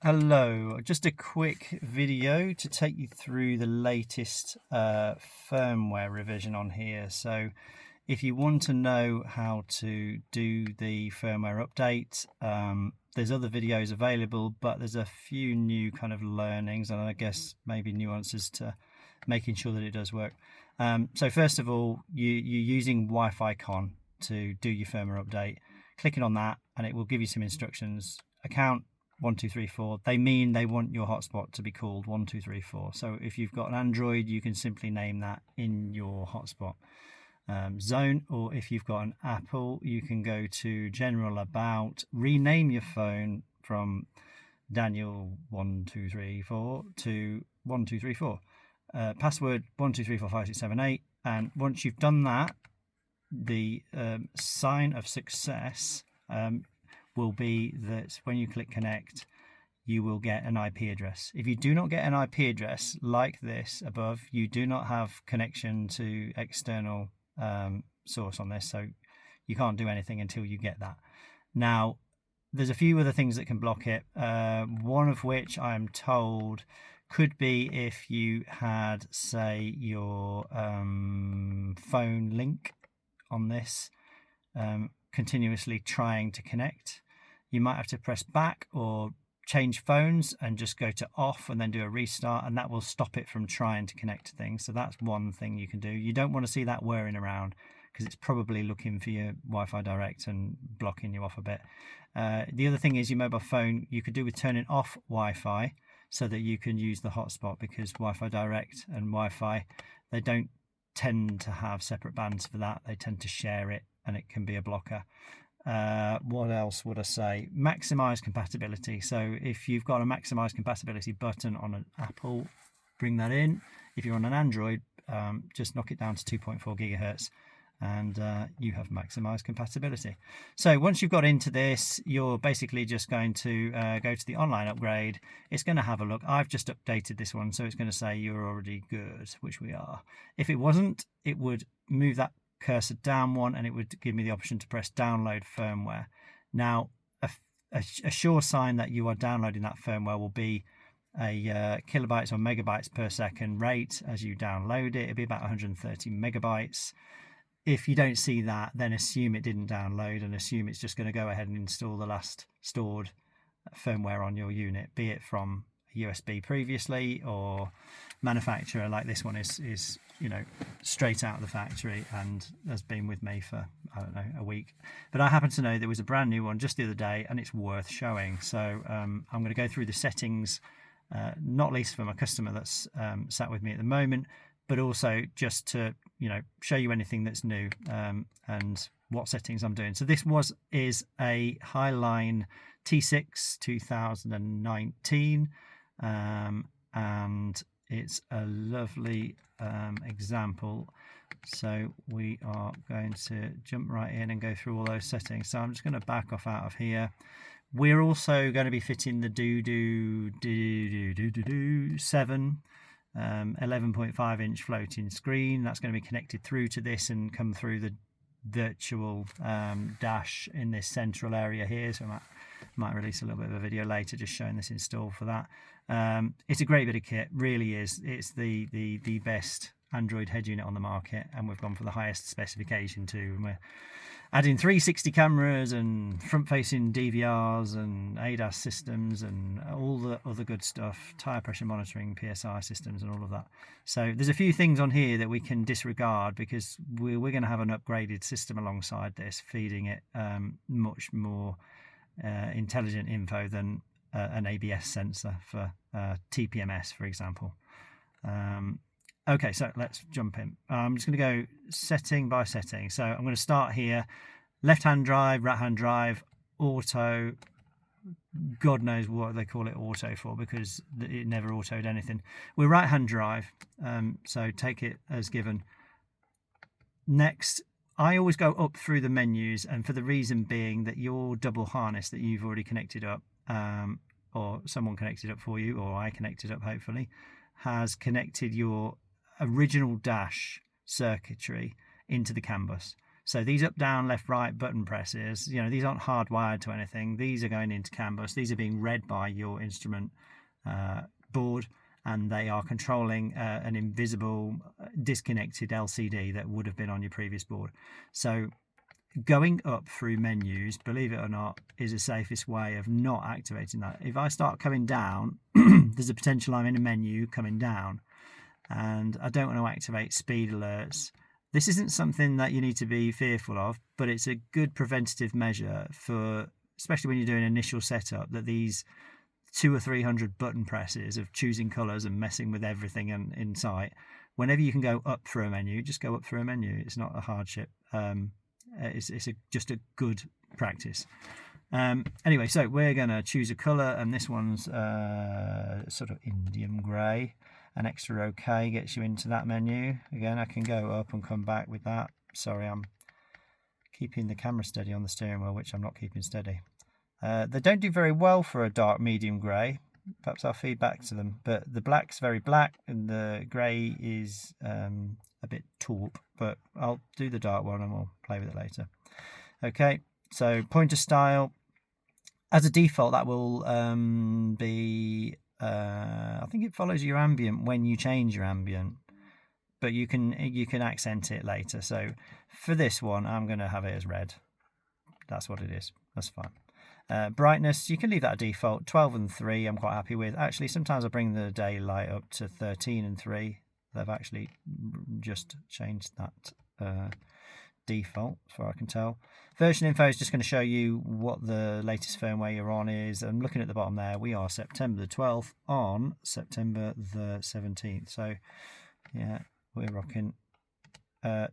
Hello, just a quick video to take you through the latest firmware revision on here. So if you want to know how to do the firmware update, there's other videos available, but there's a few new kind of learnings and I guess maybe nuances to making sure that it does work. So first of all, you're using Wi-Fi Con to do your firmware update. Clicking on that and it will give you some instructions. Account 1234, they mean they want your hotspot to be called 1234. So if you've got an Android, you can simply name that in your hotspot zone, or if you've got an Apple, you can go to General About, rename your phone from Daniel 1234 to 1234, password 12345678, and once you've done that, the sign of success will be that when you click connect, you will get an IP address. If you do not get an IP address like this above, you do not have connection to external source on this, so you can't do anything until you get that. Now, there's a few other things that can block it, one of which I'm told could be if you had, say, your phone link on this continuously trying to connect. You might have to press back or change phones and just go to off and then do a restart, and that will stop it from trying to connect to things. So that's one thing you can do. You don't want to see that whirring around because it's probably looking for your Wi-Fi direct and blocking you off a bit. The other thing is your mobile phone, you could do with turning off Wi-Fi so that you can use the hotspot, because Wi-Fi direct and Wi-Fi, they don't tend to have separate bands for that. They tend to share it and it can be a blocker. What else would I say? Maximize compatibility. So if you've got a maximize compatibility button on an Apple, bring that in. If you're on an Android, just knock it down to 2.4 gigahertz and you have maximized compatibility. So once you've got into this, you're basically just going to go to the online upgrade. It's going to have a look. I've just updated this one, so it's going to say you're already good, which we are. If it wasn't, it would move that cursor down one and it would give me the option to press download firmware. Now a sure sign that you are downloading that firmware will be a kilobytes or megabytes per second rate as you download it. It'll be about 130 megabytes. If you don't see that, then assume it didn't download and assume it's just going to go ahead and install the last stored firmware on your unit, be it from USB previously or manufacturer, like this one is you know, straight out of the factory and has been with me for, I don't know, a week. But I happen to know there was a brand new one just the other day and it's worth showing. So I'm going to go through the settings, not least for my customer that's sat with me at the moment, but also just to, you know, show you anything that's new and what settings I'm doing. So this is a Highline T6 2019 and it's a lovely example. So we are going to jump right in and go through all those settings. So I'm just going to back off out of here. We're also going to be fitting the do 7 11.5 inch floating screen. That's going to be connected through to this and come through the virtual dash in this central area here. So I might release a little bit of a video later just showing this install for that. It's a great bit of kit, really is. It's the best Android head unit on the market, and we've gone for the highest specification too. And we're adding 360 cameras and front-facing DVRs and ADAS systems and all the other good stuff, tire pressure monitoring, PSI systems and all of that. So there's a few things on here that we can disregard because we're going to have an upgraded system alongside this, feeding it much more intelligent info than an ABS sensor for TPMS, for example. Okay, so let's jump in. I'm just going to go setting by setting. So I'm going to start here. Left-hand drive, right-hand drive, auto. God knows what they call it auto for, because it never autoed anything. We're right-hand drive, so take it as given. Next, I always go up through the menus, and for the reason being that your double harness that you've already connected up, or someone connected up for you, or I connected up hopefully, has connected your original dash circuitry into the CAN bus. So these up, down, left, right button presses, you know, these aren't hardwired to anything. These are going into CAN bus. These are being read by your instrument board, and they are controlling an invisible disconnected LCD that would have been on your previous board. So going up through menus, believe it or not, is the safest way of not activating that. If I start coming down, there's a potential I'm in a menu coming down, and I don't want to activate speed alerts. This isn't something that you need to be fearful of, but it's a good preventative measure for, especially when you're doing initial setup, that these 200 or 300 button presses of choosing colors and messing with everything in sight, whenever you can go up through a menu, just go up through a menu. It's not a hardship. It's just a good practice. Anyway, so we're going to choose a color, and this one's sort of Indium grey. An extra OK gets you into that menu. Again, I can go up and come back with that. Sorry, I'm keeping the camera steady on the steering wheel, which I'm not keeping steady. They don't do very well for a dark medium grey. Perhaps I'll feed back to them. But the black's very black, and the grey is a bit taupe. But I'll do the dark one and we'll play with it later. Okay, so pointer style. As a default, that will be... I think it follows your ambient when you change your ambient, but you can accent it later. So for this one, I'm going to have it as red. That's what it is. That's fine. Brightness, you can leave that at default. 12 and 3 I'm quite happy with. Actually, sometimes I bring the daylight up to 13 and 3. They've actually just changed that default, as far as I can tell. Version info is just going to show you what the latest firmware you're on is. I'm looking at the bottom there. We are September the 12th on September the 17th. So, yeah, we're rocking.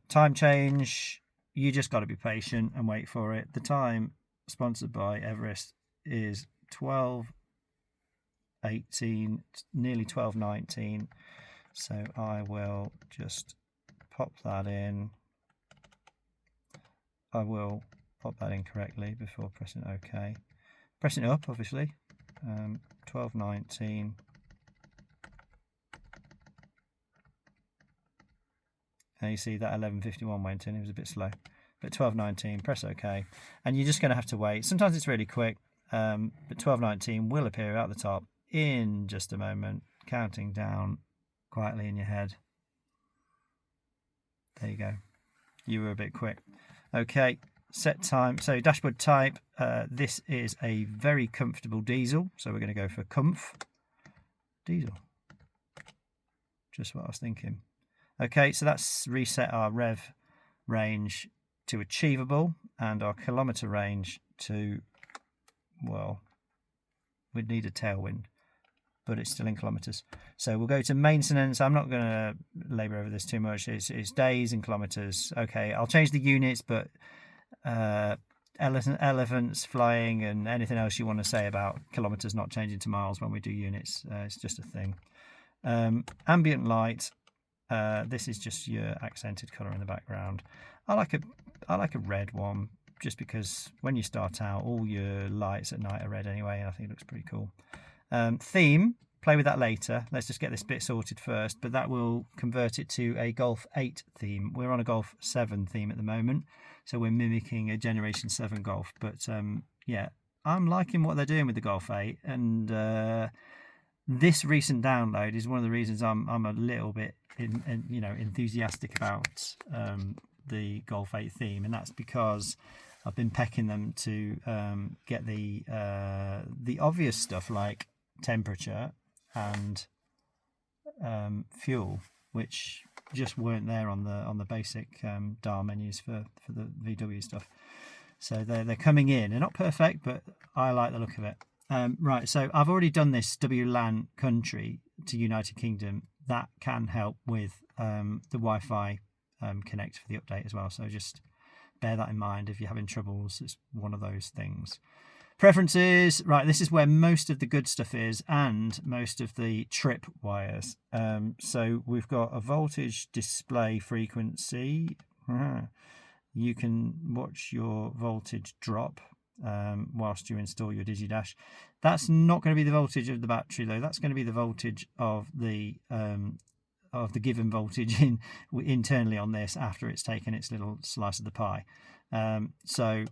Time change, you just got to be patient and wait for it. The time sponsored by Everest is 12:18, nearly 12:19. So I will just pop that in. I will pop that in correctly before pressing OK. Pressing it up, obviously. 12:19. Now you see that 11:51 went in. It was a bit slow. But 12:19, press OK. And you're just going to have to wait. Sometimes it's really quick. But 12:19 will appear at the top in just a moment, counting down quietly in your head. There you go. You were a bit quick. Okay, set time. So dashboard type, this is a very comfortable diesel. So we're going to go for comf diesel. Just what I was thinking. Okay, so that's reset our rev range to achievable and our kilometer range to, well, we'd need a tailwind, but it's still in kilometers. So we'll go to maintenance. I'm not going to labor over this too much. It's days and kilometers. Okay, I'll change the units, but elephants flying and anything else you want to say about kilometers not changing to miles when we do units, it's just a thing. Ambient light. This is just your accented color in the background. I like a red one, just because when you start out, all your lights at night are red anyway, and I think it looks pretty cool. Theme, play with that later. Let's just get this bit sorted first, but that will convert it to a Golf 8 theme. We're on a Golf 7 theme at the moment, so we're mimicking a Generation 7 Golf. But yeah, I'm liking what they're doing with the Golf 8, and this recent download is one of the reasons I'm a little bit enthusiastic about the Golf 8 theme, and that's because I've been pecking them to get the obvious stuff like temperature and fuel, which just weren't there on the basic dial menus for the VW stuff. So they're coming in. They're not perfect, but I like the look of it. Right, so I've already done this WLAN country to United Kingdom. That can help with the Wi-Fi connect for the update as well. So just bear that in mind if you're having troubles. It's one of those things. Preferences, right, this is where most of the good stuff is and most of the trip wires. So we've got a voltage display frequency. You can watch your voltage drop whilst you install your DigiDash. That's not going to be the voltage of the battery though. That's going to be the voltage of the of the given voltage internally on this after it's taken its little slice of the pie. So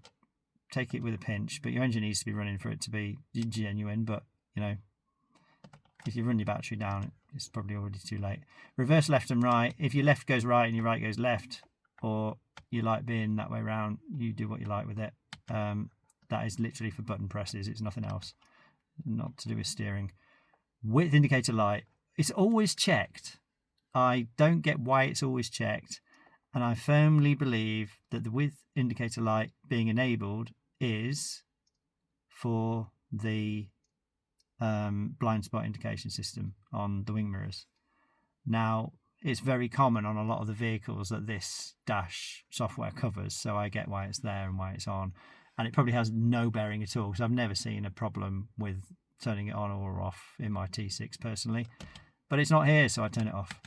take it with a pinch, but your engine needs to be running for it to be genuine. But you know, if you run your battery down, it's probably already too late. Reverse left and right. If your left goes right and your right goes left, or you like being that way around, you do what you like with it. That is literally for button presses. It's nothing else, not to do with steering. Width indicator light. It's always checked. I don't get why it's always checked. And I firmly believe that the width indicator light being enabled is for the blind spot indication system on the wing mirrors. Now, it's very common on a lot of the vehicles that this dash software covers, so I get why it's there and why it's on. And it probably has no bearing at all, because I've never seen a problem with turning it on or off in my T6 personally. But it's not here, so I turn it off.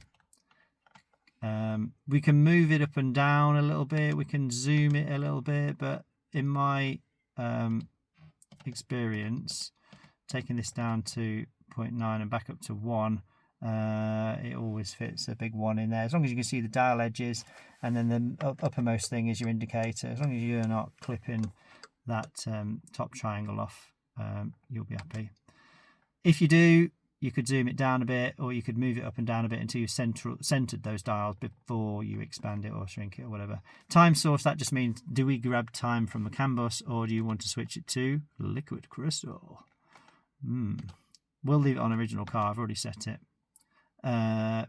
We can move it up and down a little bit, we can zoom it a little bit, but in my experience, taking this down to 0.9 and back up to 1, it always fits a big 1 in there, as long as you can see the dial edges, and then the uppermost thing is your indicator. As long as you're not clipping that top triangle off, you'll be happy. If you do, you could zoom it down a bit, or you could move it up and down a bit until you've centered those dials before you expand it or shrink it or whatever. Time source, that just means, do we grab time from the CAN bus, or do you want to switch it to liquid crystal? We'll leave it on original car, I've already set it.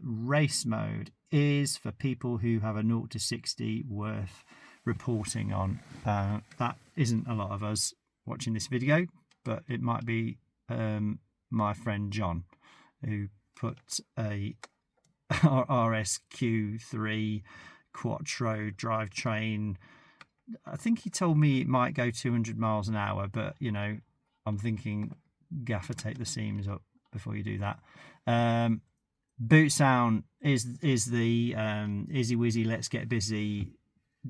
Race mode is for people who have a 0 to 60 worth reporting on. That isn't a lot of us watching this video, but it might be my friend John, who put a RSQ3 Quattro drivetrain. I think he told me it might go 200 miles an hour, but you know, I'm thinking gaffer tape the seams up before you do that. Boot sound is the Izzy Wizzy Let's Get Busy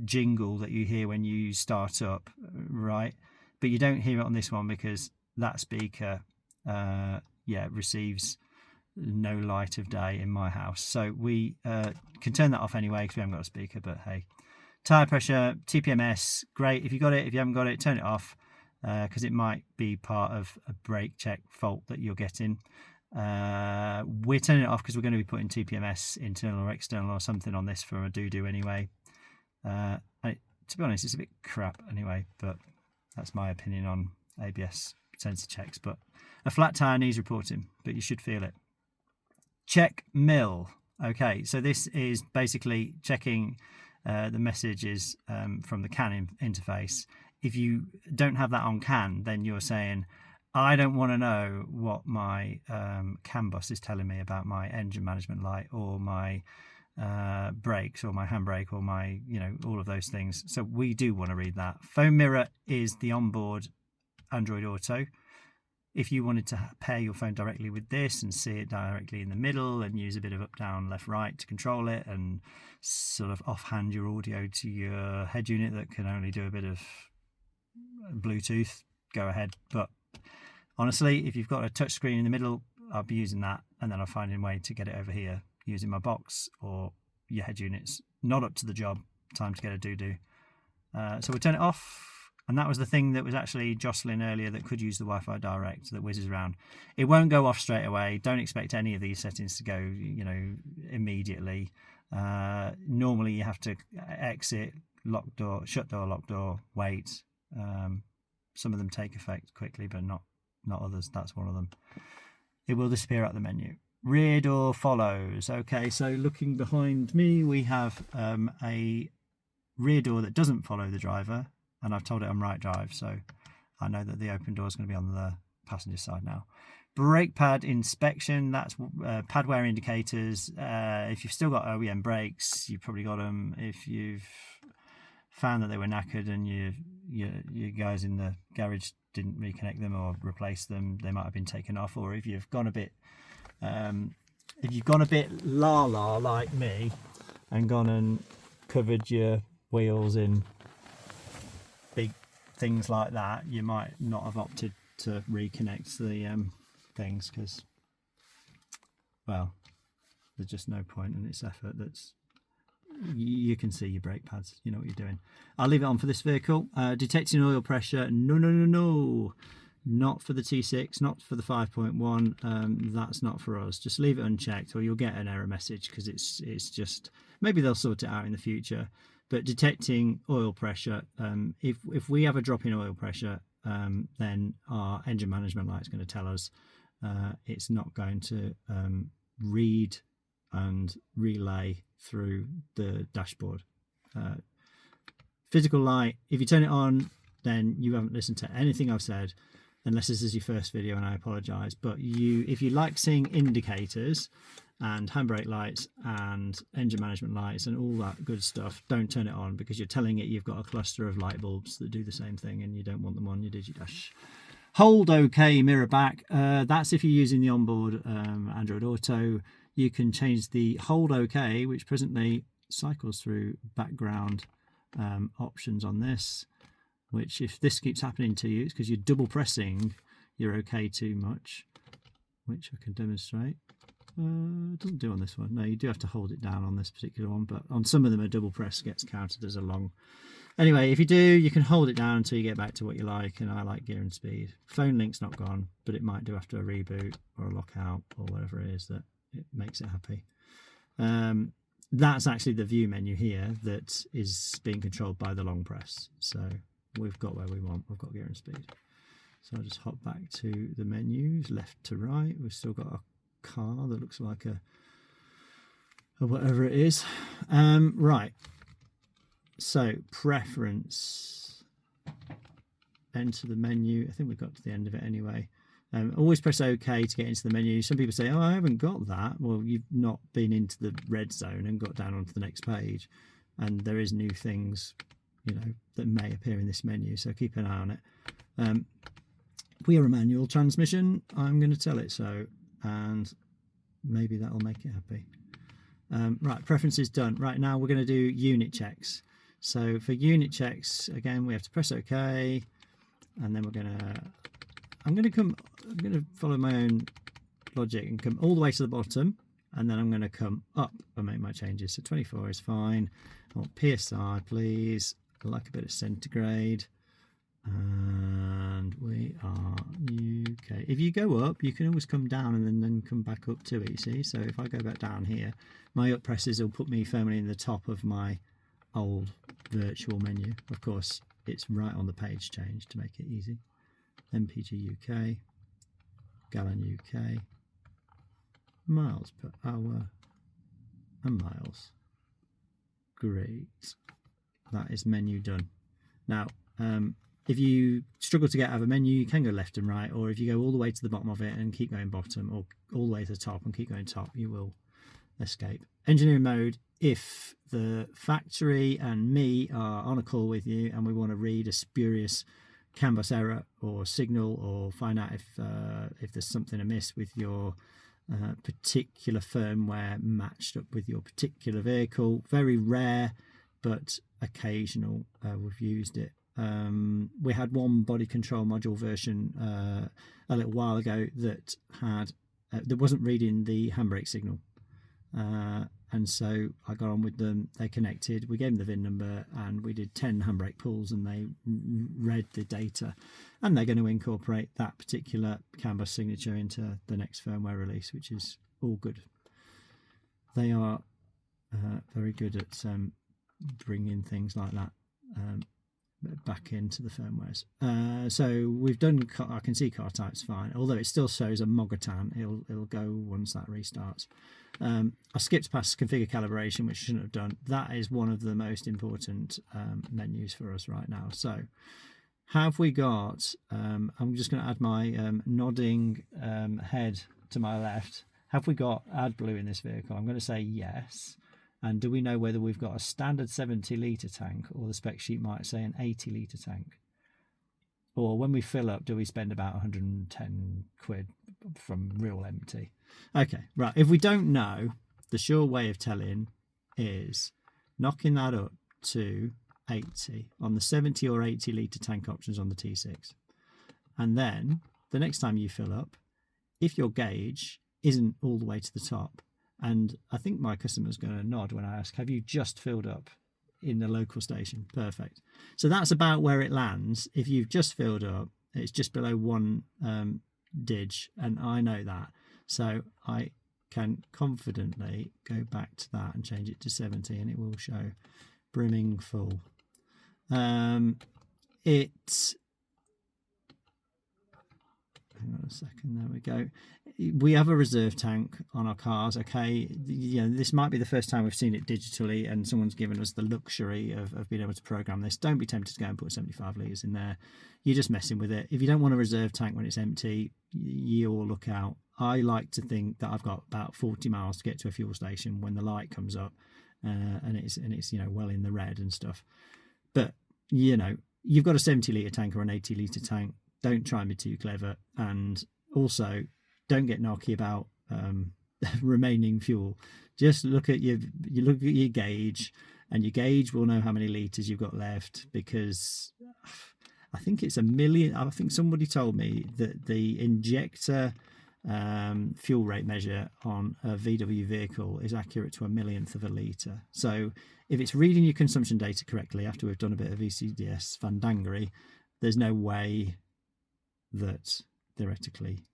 jingle that you hear when you start up, right? But you don't hear it on this one because that speaker receives no light of day in my house, so we can turn that off anyway because we haven't got a speaker. But hey, tire pressure, TPMS, great. If you got it, if you haven't got it, turn it off, because it might be part of a brake check fault that you're getting. We're turning it off because we're going to be putting TPMS internal or external or something on this for a doo-doo anyway. To be honest, it's a bit crap anyway, but that's my opinion on ABS sensor checks. But a flat tire needs reporting, but you should feel it. Check mil. Okay, so this is basically checking the messages from the CAN interface. If you don't have that on CAN, then you're saying, I don't want to know what my CAN bus is telling me about my engine management light or my brakes or my handbrake or my, you know, all of those things. So we do want to read that. Phone mirror is the onboard Android Auto. If you wanted to pair your phone directly with this and see it directly in the middle and use a bit of up, down, left, right to control it and sort of offhand your audio to your head unit that can only do a bit of Bluetooth, go ahead. But honestly, if you've got a touch screen in the middle, I'll be using that, and then I'll find a way to get it over here using my box or your head units. Not up to the job, time to get a doo-doo. So we'll turn it off. And that was the thing that was actually jostling earlier that could use the Wi-Fi Direct that whizzes around. It won't go off straight away. Don't expect any of these settings to go, you know, immediately. Normally you have to exit, lock door, shut door, lock door, wait. Some of them take effect quickly, but not others. That's one of them. It will disappear out the menu. Rear door follows. Okay, so looking behind me, we have a rear door that doesn't follow the driver. And I've told it I'm right drive, so I know that the open door is going to be on the passenger side now. Brake pad inspection, that's pad wear indicators. If you've still got OEM brakes, you've probably got them. If you've found that they were knackered and you guys in the garage didn't reconnect them or replace them, they might have been taken off. Or if you've gone a bit la-la like me and gone and covered your wheels in big things like that, you might not have opted to reconnect the things because, well, there's just no point in its effort. That's you can see your brake pads, you know what you're doing. I'll leave it on for this vehicle. Detecting oil pressure, no, not for the T6, not for the 5.1. That's not for us. Just leave it unchecked, or you'll get an error message, because it's just, maybe they'll sort it out in the future. But detecting oil pressure, if we have a drop in oil pressure, then our engine management light is going to tell us. It's not going to read and relay through the dashboard. Physical light, if you turn it on, then you haven't listened to anything I've said, unless this is your first video, and I apologise. But if you like seeing indicators and handbrake lights and engine management lights and all that good stuff, don't turn it on, because you're telling it you've got a cluster of light bulbs that do the same thing and you don't want them on your digidash. Hold OK, mirror back. That's if you're using the onboard Android Auto. You can change the hold OK, which presently cycles through background options on this, which if this keeps happening to you, it's because you're double pressing your OK too much, which I can demonstrate. It doesn't do on this one. No, you do have to hold it down on this particular one, but on some of them a double press gets counted as a long. Anyway, if you do, you can hold it down until you get back to what you like, and I like gear and speed. Phone link's not gone, but it might do after a reboot or a lockout or whatever it is that it makes it happy. That's actually the view menu here that is being controlled by the long press. So we've got where we want. We've got gear and speed. So I'll just hop back to the menus, left to right. We've still got a car that looks like a whatever it is. Right. So preference. Enter the menu. I think we've got to the end of it anyway. Always press OK to get into the menu. Some people say, oh, I haven't got that. Well, you've not been into the red zone and got down onto the next page. And there is new things, you know, that may appear in this menu. So keep an eye on it. We are a manual transmission. I'm going to tell it so. And maybe that'll make it happy. Right, preferences done. Right, now we're going to do unit checks. So for unit checks, again, we have to press OK. And then I'm going to follow my own logic and come all the way to the bottom, and then I'm going to come up and make my changes. So 24 is fine. I want PSI, please. I like a bit of centigrade. And we are UK. If you go up, you can always come down and then come back up to it, you see. So if I go back down here, my up presses will put me firmly in the top of my old virtual menu. Of course, it's right on the page change to make it easy. MPG UK, gallon UK, miles per hour, and miles. Great. That is menu done. Now, if you struggle to get out of a menu, you can go left and right, or if you go all the way to the bottom of it and keep going bottom, or all the way to the top and keep going top, you will escape. Engineering mode, if the factory and me are on a call with you and we want to read a spurious CAN bus error or signal, or find out if there's something amiss with your particular firmware matched up with your particular vehicle. Very rare, but occasional. We've used it. We had one body control module version a little while ago that wasn't reading the handbrake signal. And so I got on with them, they connected, we gave them the VIN number, and we did 10 handbrake pulls, and they read the data, and they're going to incorporate that particular CAN bus signature into the next firmware release, which is all good. They are very good at bringing things like that back into the firmwares. So we've done, I can see car types fine, although it still shows a Mogotan. It'll go once that restarts. I skipped past configure calibration, which I shouldn't have done. That is one of the most important menus for us right now. So have we got, I'm just going to add my nodding head to my left. Have we got AdBlue in this vehicle? I'm going to say yes. And do we know whether we've got a standard 70 litre tank, or the spec sheet might say an 80 litre tank? Or when we fill up, do we spend about 110 quid from real empty? Okay, right. If we don't know, the sure way of telling is knocking that up to 80 on the 70 or 80 litre tank options on the T6. And then the next time you fill up, if your gauge isn't all the way to the top, And I think my customer's going to nod when I ask, have you just filled up in the local station? Perfect. So that's about where it lands. If you've just filled up, it's just below 1 dig, and I know that. So I can confidently go back to that and change it to 70, and it will show brimming full. Hang on a second, there we go. We have a reserve tank on our cars, okay? This might be the first time we've seen it digitally, and someone's given us the luxury of being able to program this. Don't be tempted to go and put 75 litres in there. You're just messing with it. If you don't want a reserve tank when it's empty, you'll look out. I like to think that I've got about 40 miles to get to a fuel station when the light comes up, and it's well in the red and stuff. But you've got a 70 litre tank or an 80 litre tank. Don't try and be too clever, and also don't get narky about remaining fuel. Just look at your gauge, and your gauge will know how many litres you've got left, because I think it's 1 million. I think somebody told me that the injector fuel rate measure on a VW vehicle is accurate to 1/1,000,000 of a litre. So if it's reading your consumption data correctly after we've done a bit of VCDS fandangery, there's no way that theoretically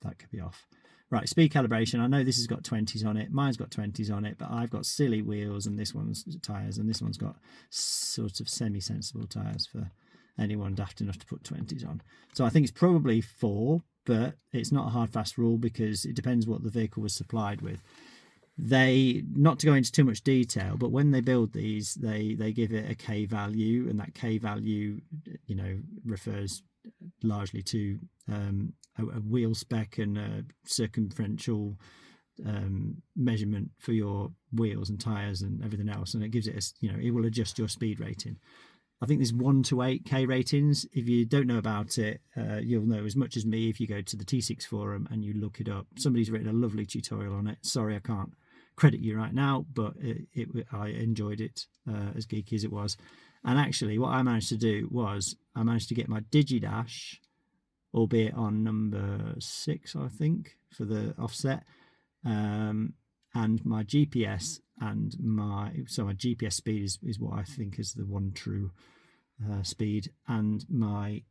that could be off. Right, speed calibration. I know this has got 20s on it. Mine's got 20s on it, but I've got silly wheels, and this one's tyres, and this one's got sort of semi-sensible tyres for anyone daft enough to put 20s on. So I think it's probably 4, but it's not a hard fast rule because it depends what the vehicle was supplied with. Not to go into too much detail, but when they build these, they give it a K value, and that K value refers largely to a wheel spec and a circumferential measurement for your wheels and tires and everything else, and it gives it it will adjust your speed rating. I think there's 1 to 8 K ratings. If you don't know about it, you'll know as much as me if you go to the T6 forum and you look it up. Somebody's written a lovely tutorial on it. Sorry, I can't credit you right now, but I enjoyed it, as geeky as it was. And actually what I managed to do was I managed to get my DigiDash, albeit on number 6, I think, for the offset, and my GPS, and my GPS speed is what I think is the one true speed, and my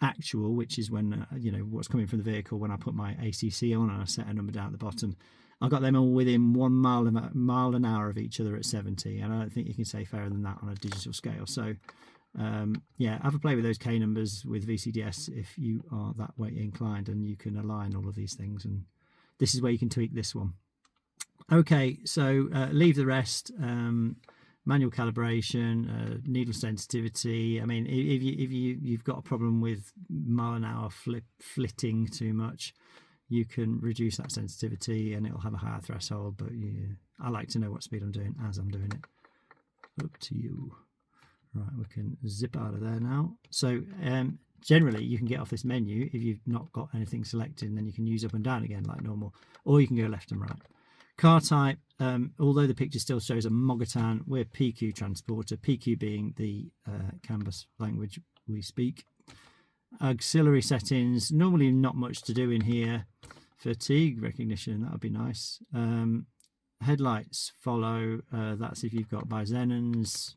actual, which is when what's coming from the vehicle when I put my ACC on and I set a number down at the bottom. I got them all within 1 mile an hour of each other at 70, and I don't think you can say fairer than that on a digital scale. So have a play with those K numbers with VCDS if you are that way inclined, and you can align all of these things, and this is where you can tweak this one. Okay, so leave the rest. Manual calibration, needle sensitivity. I mean, if you've got a problem with mile an hour flitting too much, you can reduce that sensitivity and it'll have a higher threshold, but I like to know what speed I'm doing as I'm doing it. Up to you. Right, we can zip out of there now. So generally you can get off this menu if you've not got anything selected, and then you can use up and down again like normal, or you can go left and right. Car type, although the picture still shows a Mogotan, we're PQ transporter, PQ being the canvas language we speak. Auxiliary settings, normally not much to do in here. Fatigue recognition, that would be nice. Headlights follow, that's if you've got bi-xenons.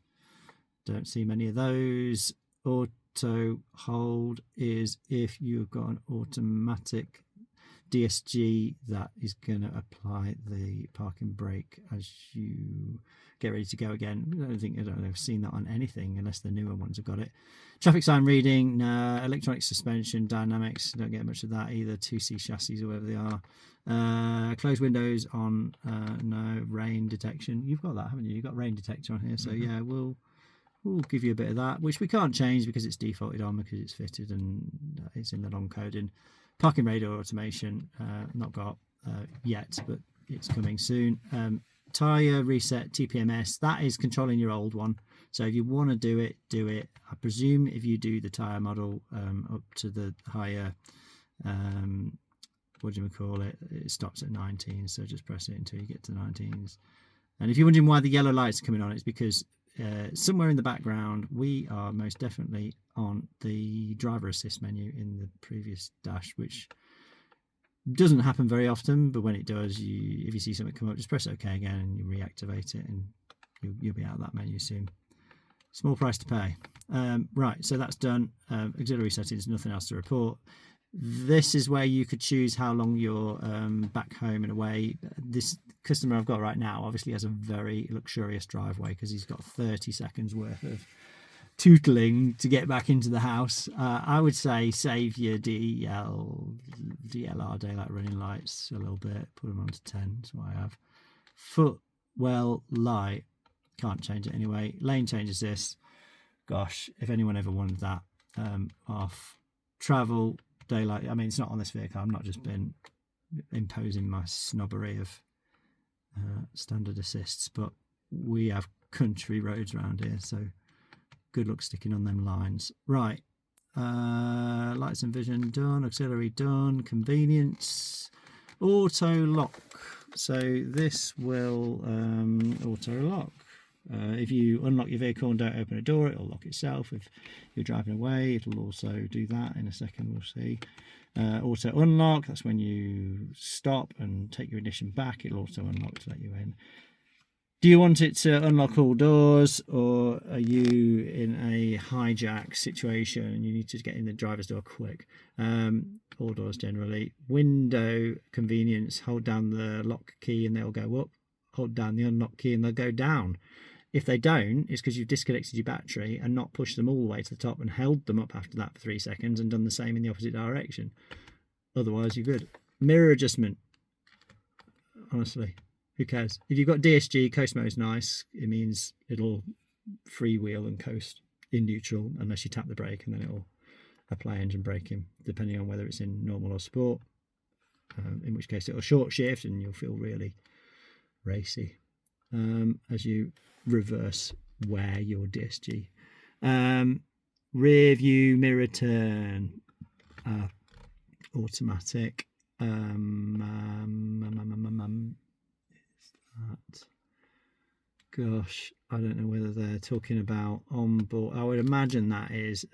Don't see many of those. Auto hold is if you've got an automatic DSG that is going to apply the parking brake as you get ready to go again. I don't know, I've seen that on anything unless the newer ones have got it. Traffic sign reading, no. Electronic suspension, dynamics, don't get much of that either. 2C chassis or whatever they are. Closed windows on, no. Rain detection, you've got that, haven't you? You've got rain detector on here, so yeah, we'll give you a bit of that, which we can't change because it's defaulted on because it's fitted and it's in the long coding. Parking radar automation, not got yet, but it's coming soon. Tyre reset TPMS, that is controlling your old one. So if you want to do it, do it. I presume if you do the tyre model up to the higher, what do you call it? It stops at 19, so just press it until you get to 19s. And if you're wondering why the yellow lights are coming on, it's because somewhere in the background we are most definitely on the driver assist menu in the previous dash, which Doesn't happen very often, but when it does, if you see something come up, just press OK again and you reactivate it, and you'll be out of that menu soon. Small price to pay. Right, so that's done. Auxiliary settings, nothing else to report. This is where you could choose how long you're back home and away. This customer I've got right now obviously has a very luxurious driveway because he's got 30 seconds worth of tootling to get back into the house. I would say save your DLR, daylight running lights, a little bit. Put them on to 10, that's what I have. Footwell light, can't change it anyway. Lane change assist, gosh, if anyone ever wanted that, off. Travel, daylight, I mean, it's not on this vehicle. I'm not just been imposing my snobbery of standard assists, but we have country roads around here, so good luck sticking on them lines. Right, lights and vision done, auxiliary done, convenience, auto lock. So this will auto lock. If you unlock your vehicle and don't open a door, it'll lock itself. If you're driving away, it'll also do that. In a second, we'll see. Auto unlock, that's when you stop and take your ignition back. It'll auto unlock to let you in. Do you want it to unlock all doors, or are you in a hijack situation and you need to get in the driver's door quick? All doors generally. Window convenience, hold down the lock key and they'll go up. Hold down the unlock key and they'll go down. If they don't, it's because you've disconnected your battery and not pushed them all the way to the top and held them up after that for 3 seconds and done the same in the opposite direction. Otherwise, you're good. Mirror adjustment. Honestly, who cares? If you've got DSG, coast mode's nice. It means it'll freewheel and coast in neutral unless you tap the brake, and then it'll apply engine braking, depending on whether it's in normal or sport. In which case it'll short shift and you'll feel really racy as you reverse wear your DSG. Rear view mirror turn, automatic. Gosh, I don't know whether they're talking about on board. I would imagine that is,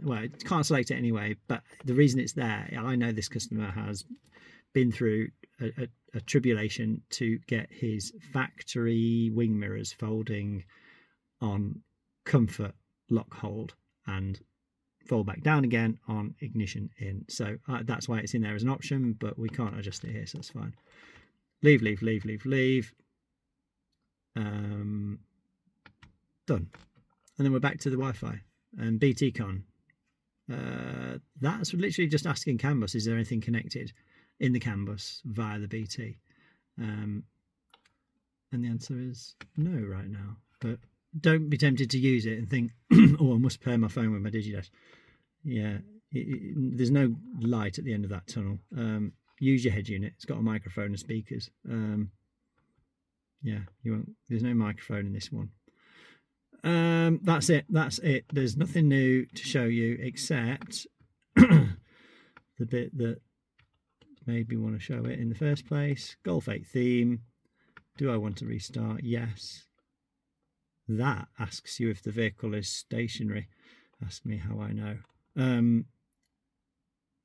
well, it can't select it anyway, but the reason it's there, I know this customer has been through a tribulation to get his factory wing mirrors folding on comfort lock hold and fold back down again on ignition in. So that's why it's in there as an option, but we can't adjust it here, so that's fine. Leave. Done. And then we're back to the Wi-Fi and BTCon. That's literally just asking CAN bus, is there anything connected in the CAN bus via the BT? And the answer is no right now. But don't be tempted to use it and think, oh, I must pair my phone with my DigiDash. Yeah, there's no light at the end of that tunnel. Use your head unit. It's got a microphone and speakers. Yeah, you won't. There's no microphone in this one. That's it. There's nothing new to show you except the bit that made me want to show it in the first place. Golf 8 theme. Do I want to restart? Yes. That asks you if the vehicle is stationary. Ask me how I know.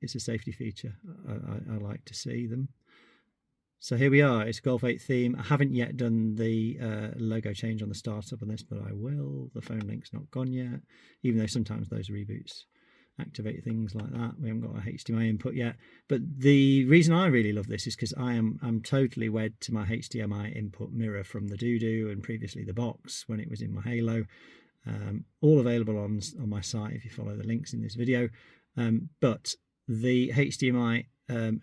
It's a safety feature. I like to see them. So here we are. It's Golf 8 theme. I haven't yet done the logo change on the startup on this, but I will. The phone link's not gone yet, even though sometimes those reboots activate things like that. We haven't got a HDMI input yet. But the reason I really love this is because I'm totally wed to my HDMI input mirror from the Doodoo and previously the box when it was in my Halo. All available on my site if you follow the links in this video. But the HDMI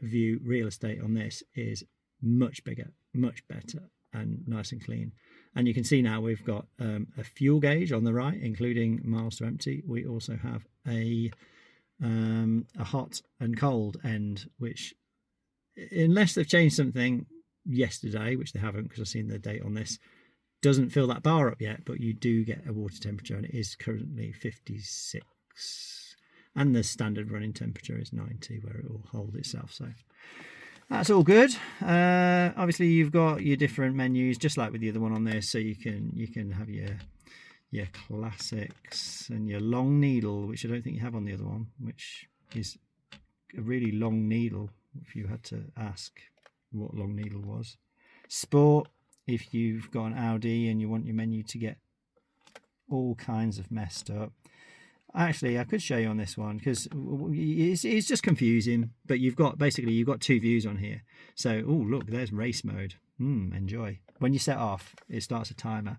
view real estate on this is much bigger, much better, and nice and clean. And you can see now we've got a fuel gauge on the right, including miles to empty. We also have a hot and cold end, which, unless they've changed something yesterday, which they haven't because I've seen the date on this, doesn't fill that bar up yet, but you do get a water temperature, and it is currently 56, and the standard running temperature is 90, where it will hold itself. So that's all good. Obviously you've got your different menus just like with the other one on this, so you can have your classics and your long needle, which I don't think you have on the other one, which is a really long needle. if you had to ask what long needle was. Sport, if you've got an Audi and you want your menu to get all kinds of messed up. Actually, I could show you on this one because it's just confusing, but you've got two views on here. So, oh look, there's race mode. Enjoy. When you set off, it starts a timer,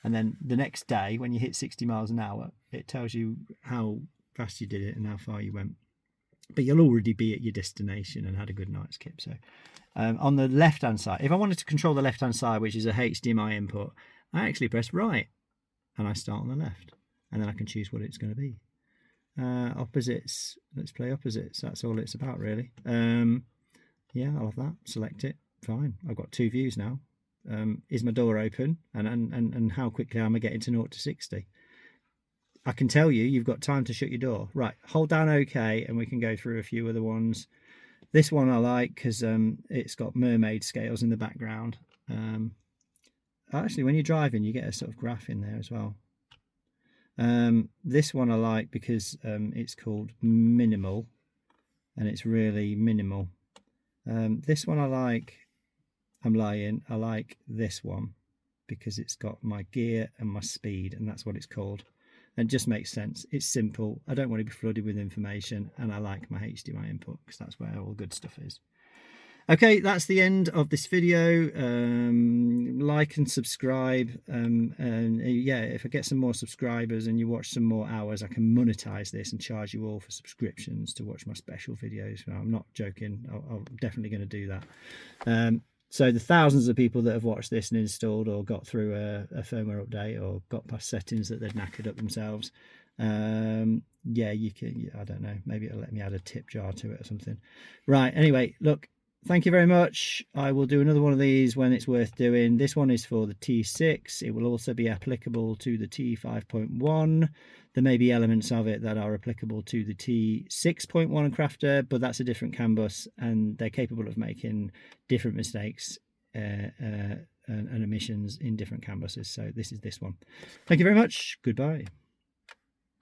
and then the next day when you hit 60 miles an hour, it tells you how fast you did it and how far you went. But you'll already be at your destination and had a good night's kip. So on the left hand side, if I wanted to control the left hand side, which is a HDMI input, I actually press right and I start on the left, and then I can choose what it's going to be. Opposites, let's play opposites. That's all it's about, really. Yeah, I'll have that. Select it. Fine. I've got two views now. Is my door open? And how quickly am I getting to 0 to 60? I can tell you, you've got time to shut your door. Right, hold down OK, and we can go through a few other ones. This one I like because it's got mermaid scales in the background. Actually, when you're driving, you get a sort of graph in there as well. This one I like because it's called minimal, and it's really minimal. This one I like. I'm lying. I like this one because it's got my gear and my speed, and that's what it's called. And it just makes sense. It's simple. I don't want to be flooded with information, and I like my HDMI input because that's where all good stuff is. Okay, that's the end of this video. Like and subscribe, and yeah, if I get some more subscribers and you watch some more hours, I can monetize this and charge you all for subscriptions to watch my special videos. I'm not joking. I'm definitely going to do that. So the thousands of people that have watched this and installed or got through a firmware update or got past settings that they'd knackered up themselves, yeah, you can, I don't know, maybe it'll let me add a tip jar to it or something. Right, anyway, look, thank you very much. I will do another one of these when it's worth doing. This one is for the T6. It will also be applicable to the T5.1. There may be elements of it that are applicable to the T6.1 crafter, but that's a different CAN bus, and they're capable of making different mistakes and emissions in different CAN buses. So this is this one. Thank you very much. Goodbye.